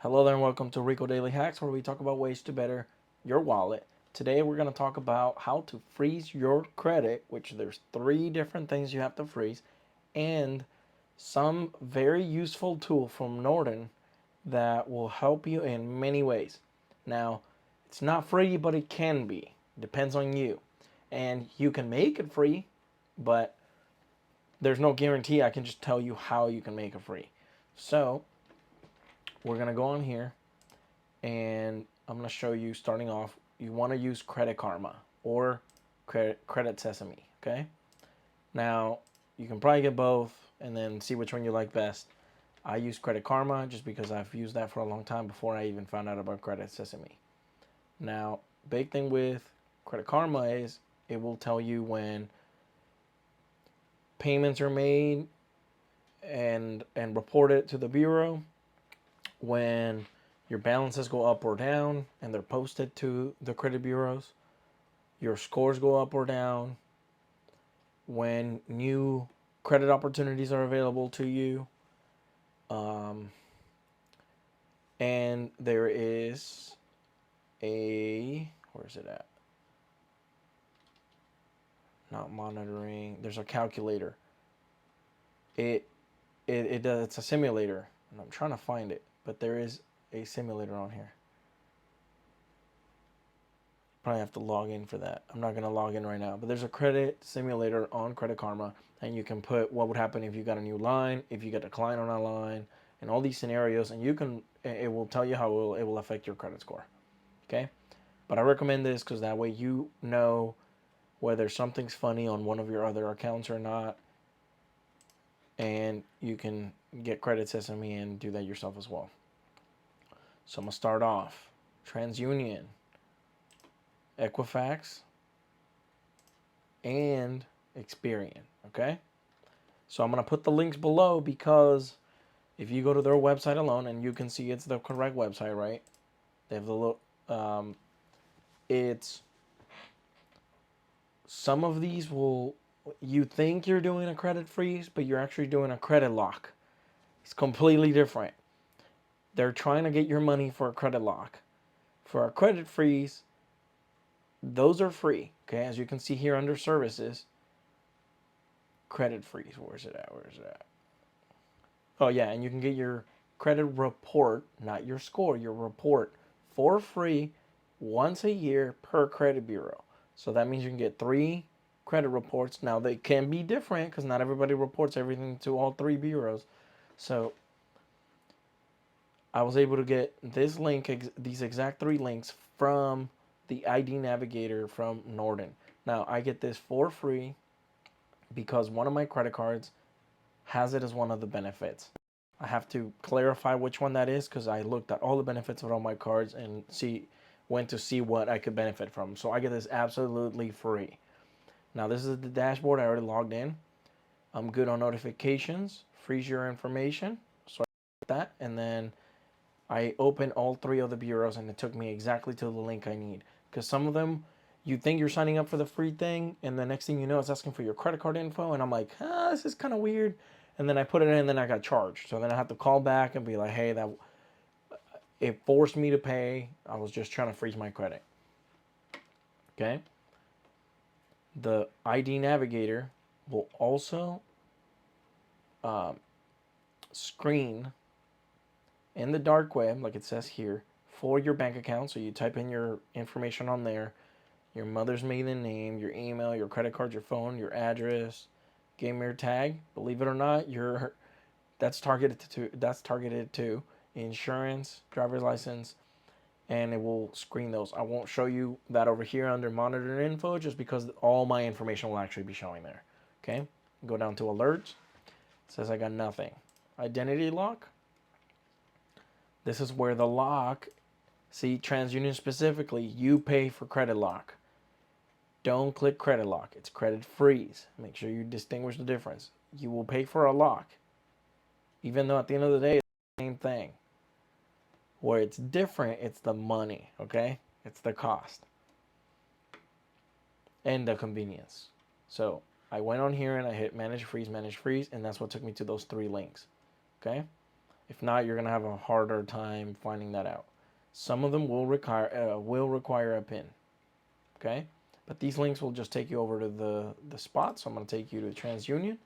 Hello there and welcome to Rico Daily Hacks, where we talk about ways to better your wallet. Today we're going to talk about how to freeze your credit, which there's 3 different things you have to freeze, and some very useful tool from Norton that will help you in many ways. Now, it's not free, but it can be. Depends on you. And you can make it free, but there's no guarantee. I can just tell you how you can make it free. So, we're going to go on here and I'm going to show you starting off. You want to use Credit Karma or Credit Sesame, okay? Now, you can probably get both and then see which one you like best. I use Credit Karma just because I've used that for a long time before I even found out about Credit Sesame. Now, big thing with Credit Karma is it will tell you when payments are made and report it to the bureau, when your balances go up or down and they're posted to the credit bureaus, your scores go up or down, when new credit opportunities are available to you, and there is where is it at? Not monitoring. There's a calculator. It's a simulator, and I'm trying to find it, but there is a simulator on here. Probably have to log in for that. I'm not going to log in right now, but there's a credit simulator on Credit Karma, and you can put what would happen if you got a new line, if you get declined on a line, and all these scenarios, and it will tell you how it will affect your credit score. Okay, but I recommend this because that way you know whether something's funny on one of your other accounts or not, and you can get Credit Sesame and do that yourself as well. So I'm gonna start off TransUnion, Equifax, and Experian. Okay, so I'm gonna put the links below because if you go to their website alone, and you can see it's the correct website, right? They have the little it's some of these will, you think you're doing a credit freeze, but you're actually doing a credit lock. It's completely different. They're trying to get your money for a credit lock. For a credit freeze, those are free. Okay, as you can see here under services, credit freeze. Where's it at? Oh yeah, and you can get your credit report, not your score, your report for free once a year per credit bureau. So that means you can get 3 credit reports. Now they can be different because not everybody reports everything to all 3 bureaus. So I was able to get this link, these exact 3 links from the ID Navigator from Norton. Now I get this for free because one of my credit cards has it as one of the benefits. I have to clarify which one that is because I looked at all the benefits of all my cards and went to see what I could benefit from. So I get this absolutely free. Now this is the dashboard. I already logged in. I'm good on notifications. Freeze your information. So I did that, and then I opened all 3 of the bureaus, and it took me exactly to the link I need. Because some of them, you think you're signing up for the free thing, and the next thing you know, it's asking for your credit card info, and I'm like, this is kind of weird. And then I put it in, and then I got charged. So then I have to call back and be like, hey, it forced me to pay. I was just trying to freeze my credit. Okay. The ID Navigator will also screen in the dark web, like it says here, for your bank account. So you type in your information on there, your mother's maiden name, your email, your credit card, your phone, your address, gamer tag. Believe it or not, that's targeted to insurance, driver's license, and it will screen those. I won't show you that over here under monitor info just because all my information will actually be showing there. Okay, go down to alerts. It says I got nothing. Identity lock. This is where the lock, see, TransUnion specifically, you pay for credit lock. Don't click credit lock. It's credit freeze. Make sure you distinguish the difference. You will pay for a lock, even though at the end of the day, it's the same thing. Where it's different, it's the money, okay? It's the cost and the convenience. So I went on here and I hit manage freeze, and that's what took me to those 3 links, okay? If not, you're going to have a harder time finding that out. Some of them will require a PIN. Okay? But these links will just take you over to the spot. So I'm going to take you to TransUnion.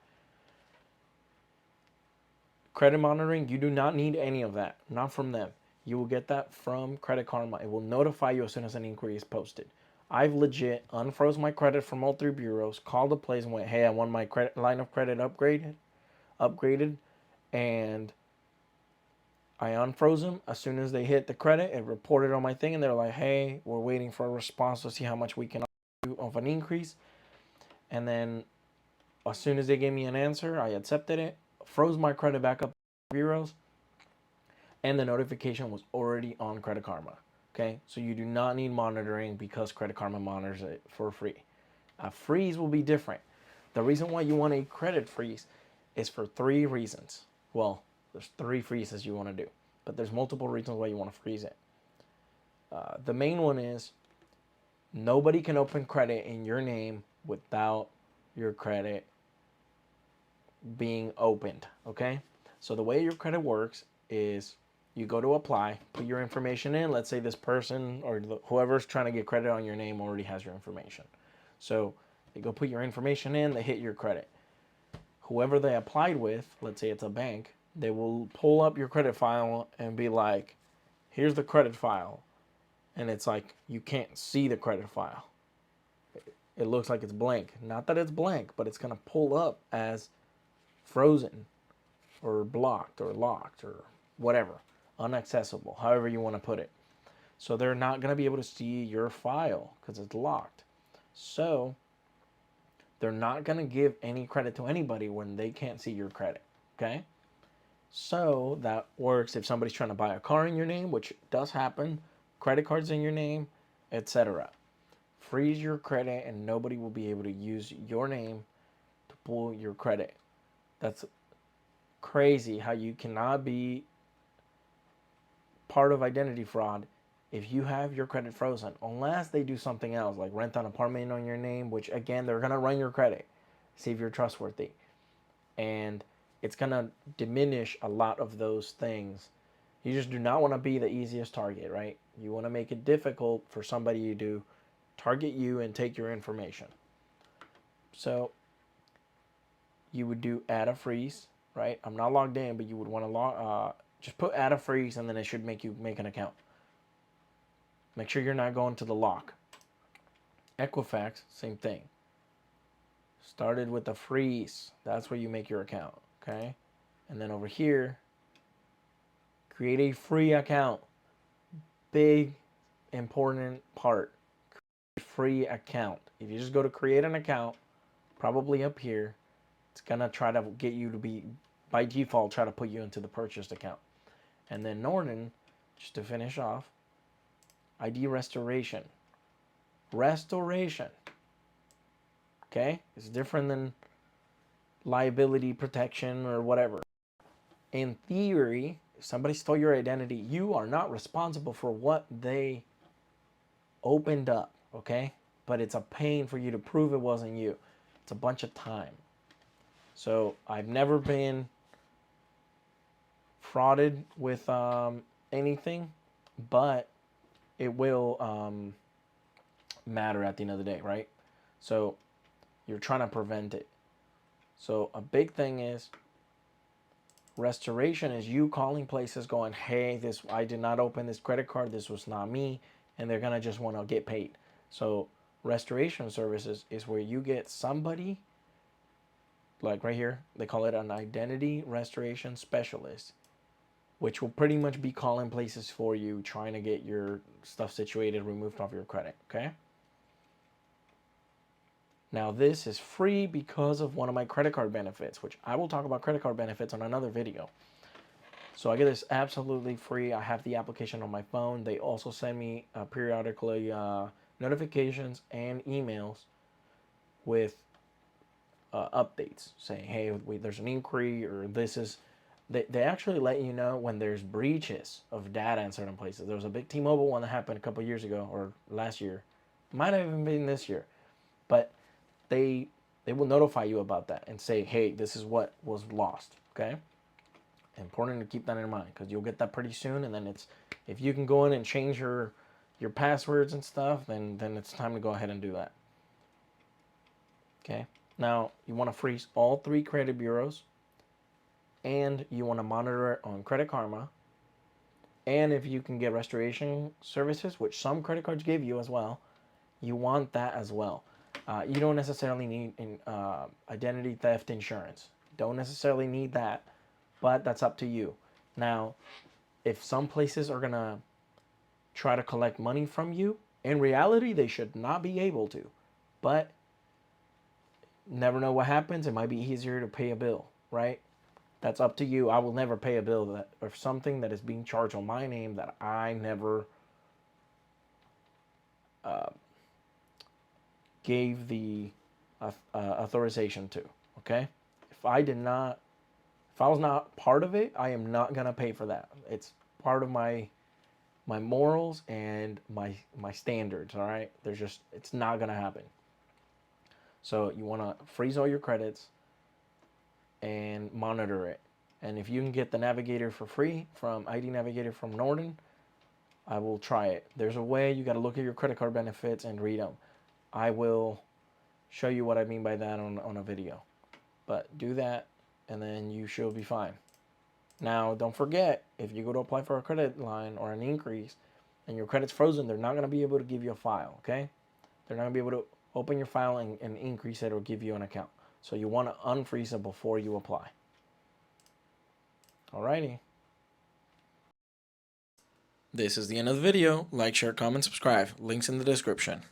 Credit monitoring, you do not need any of that. Not from them. You will get that from Credit Karma. It will notify you as soon as an inquiry is posted. I've legit unfroze my credit from all three bureaus, called the place and went, hey, I want my credit line of credit upgraded, and I unfroze them. As soon as they hit the credit, it reported on my thing, and they're like, hey, we're waiting for a response to see how much we can do of an increase. And then as soon as they gave me an answer, I accepted it, froze my credit back up bureaus, and the notification was already on Credit Karma. Okay, so you do not need monitoring because Credit Karma monitors it for free. A freeze will be different. The reason why you want a credit freeze is for 3 reasons. Well, there's 3 freezes you want to do, but there's multiple reasons why you want to freeze it. The main one is nobody can open credit in your name without your credit being opened. Okay, so the way your credit works is you go to apply, put your information in. Let's say this person or whoever's trying to get credit on your name already has your information. So they go put your information in, they hit your credit. Whoever they applied with, let's say it's a bank, they will pull up your credit file and be like, here's the credit file. And it's like, you can't see the credit file. It looks like it's blank. Not that it's blank, but it's going to pull up as frozen or blocked or locked or whatever. Unaccessible, however you want to put it. So they're not going to be able to see your file because it's locked. So they're not going to give any credit to anybody when they can't see your credit. Okay? So that works if somebody's trying to buy a car in your name, which does happen, credit cards in your name, etc. Freeze your credit and nobody will be able to use your name to pull your credit. That's crazy how you cannot be part of identity fraud if you have your credit frozen, unless they do something else like rent an apartment on your name, which again, they're going to run your credit, see if you're trustworthy. And it's going to diminish a lot of those things. You just do not want to be the easiest target, right? You want to make it difficult for somebody to target you and take your information. So you would do add a freeze, right? I'm not logged in, but you would want to just put add a freeze and then it should make you make an account. Make sure you're not going to the lock. Equifax, same thing. Started with a freeze. That's where you make your account, okay? And then over here, create a free account. Big, important part. Free account. If you just go to create an account, probably up here, it's going to try to get you to be, by default, try to put you into the purchased account. And then Norton, just to finish off, ID restoration. Restoration. Okay? It's different than liability protection or whatever. In theory, if somebody stole your identity, you are not responsible for what they opened up, okay? But it's a pain for you to prove it wasn't you. It's a bunch of time. So I've never been frauded with anything, but it will matter at the end of the day, right? So you're trying to prevent it. So a big thing is restoration is you calling places going, hey, I did not open this credit card, this was not me, and they're gonna just want to get paid. So restoration services is where you get somebody, like right here, they call it an identity restoration specialist, which will pretty much be calling places for you, trying to get your stuff situated, removed off your credit, okay? Now this is free because of one of my credit card benefits, which I will talk about credit card benefits on another video. So I get this absolutely free. I have the application on my phone. They also send me periodically notifications and emails with updates saying, hey, there's an inquiry, or this is, they actually let you know when there's breaches of data in certain places. There was a big T-Mobile one that happened a couple years ago, or last year. Might have even been this year. But they will notify you about that and say, hey, this is what was lost, okay? Important to keep that in mind because you'll get that pretty soon. And then if you can go in and change your passwords and stuff, then it's time to go ahead and do that. Okay. Now you want to freeze all 3 credit bureaus, and you want to monitor it on Credit Karma. And if you can get restoration services, which some credit cards give you as well, you want that as well. You don't necessarily need identity theft insurance. Don't necessarily need that, but that's up to you. Now, if some places are going to try to collect money from you, in reality, they should not be able to. But never know what happens. It might be easier to pay a bill, right? That's up to you. I will never pay a bill that or something that is being charged on my name that I never gave the authorization to. Okay, if I was not part of it, I am not gonna pay for that. It's part of my morals and my standards. All right, it's not gonna happen. So you want to freeze all your credits and monitor it. And if you can get the Navigator for free from ID Navigator from Norton, I will try it. There's a way. You got to look at your credit card benefits and read them. I will show you what I mean by that on a video. But do that, and then you should be fine. Now, don't forget, if you go to apply for a credit line or an increase and your credit's frozen, they're not going to be able to give you a file, okay? They're not going to be able to open your file and increase it or give you an account. So you want to unfreeze it before you apply. Alrighty. This is the end of the video. Like, share, comment, subscribe. Links in the description.